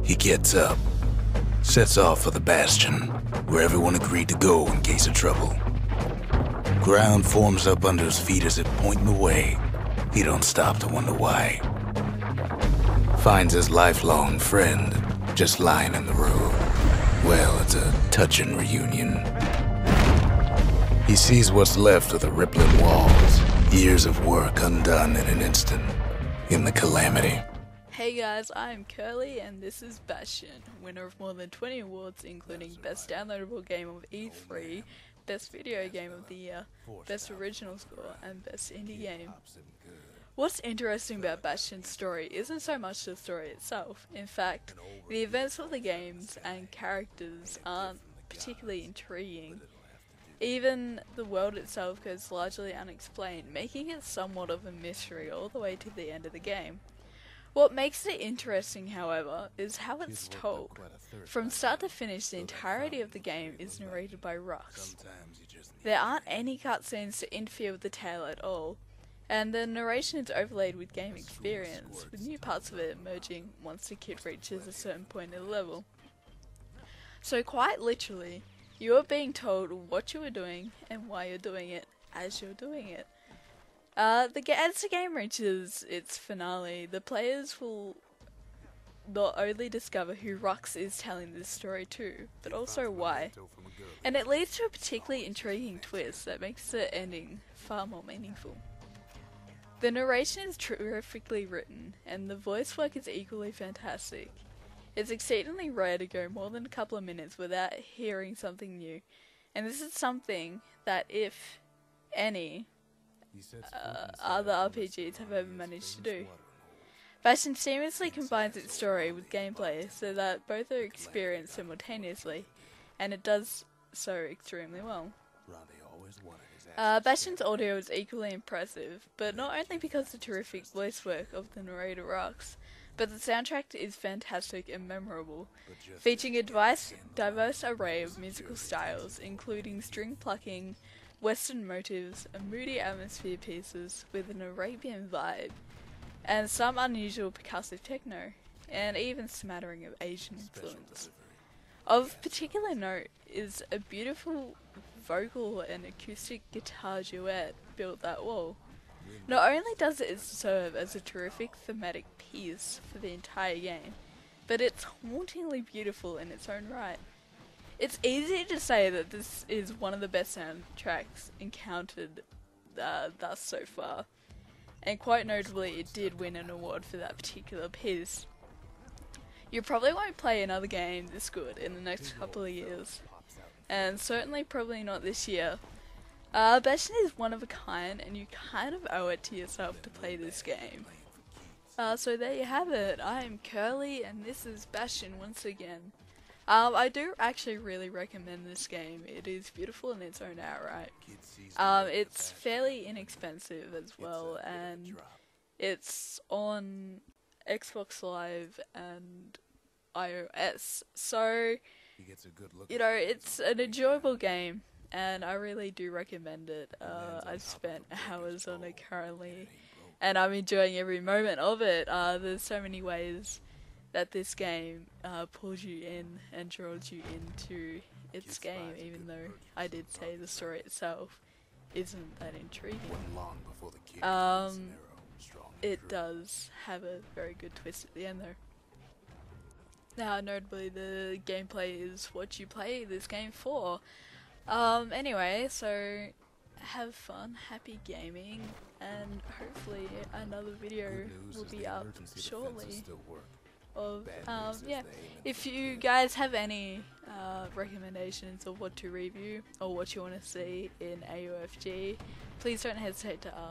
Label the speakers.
Speaker 1: He gets up, sets off for the Bastion, where everyone agreed to go in case of trouble. Ground forms up under his feet as it pointing the way. He don't stop to wonder why. Finds his lifelong friend just lying in the road. Well, it's a touching reunion. He sees what's left of the rippling walls, years of work undone in an instant, in the calamity.
Speaker 2: Hey guys, I'm Kerli and this is Bastion, winner of more than 20 awards including Best Downloadable Game of E3, Best Video Game of the Year, Best Original Score, and Best Indie Game. What's interesting about Bastion's story isn't so much the story itself. In fact, the events of the games and characters aren't particularly intriguing. Even the world itself goes largely unexplained, making it somewhat of a mystery all the way to the end of the game. What makes it interesting, however, is how it's told. From start to finish, the entirety of the game is narrated by Rux. There aren't any cutscenes to interfere with the tale at all, and the narration is overlaid with game experience, with new parts of it emerging once the kid reaches a certain point in the level. So quite literally, you are being told what you are doing and why you're doing it as you're doing it. As the game reaches its finale, the players will not only discover who Rux is telling this story to, but also why. And it leads to a particularly intriguing twist that makes the ending far more meaningful. The narration is terrifically written, and the voice work is equally fantastic. It's exceedingly rare to go more than a couple of minutes without hearing something new, and this is something that, if any, other RPGs have ever managed to do. Bastion seamlessly combines its story with gameplay so that both are experienced simultaneously, and it does so extremely well. Bastion's audio is equally impressive, but not only because of the terrific voice work of the narrator Rux, but the soundtrack is fantastic and memorable, featuring a diverse array of musical styles, including string plucking, Western motives, and moody atmosphere pieces with an Arabian vibe, and some unusual percussive techno, and even smattering of Asian influence. Of particular note is a beautiful vocal and acoustic guitar duet built that wall. Not only does it serve as a terrific thematic piece for the entire game, but it's hauntingly beautiful in its own right. It's easy to say that this is one of the best soundtracks encountered thus so far, and quite notably it did win an award for that particular piece. You probably won't play another game this good in the next couple of years, and certainly probably not this year. Bastion is one of a kind, and you kind of owe it to yourself to play this game. So there you have it. I am Kerli, and this is Bastion once again. I do actually really recommend this game. It is beautiful in its own outright. It's fairly inexpensive as well, and it's on Xbox Live and iOS. So, you know, it's an enjoyable game, and I really do recommend it. I've spent hours on it currently, and I'm enjoying every moment of it. There's so many ways that this game pulls you in and draws you into its game, even though I did say the story itself isn't that intriguing. It does have a very good twist at the end though. Now, notably, the gameplay is what you play this game for. Anyway, so have fun, happy gaming, and hopefully another video will be up shortly. Yeah, if you guys have any recommendations of what to review or what you want to see in AoFG, please don't hesitate to ask.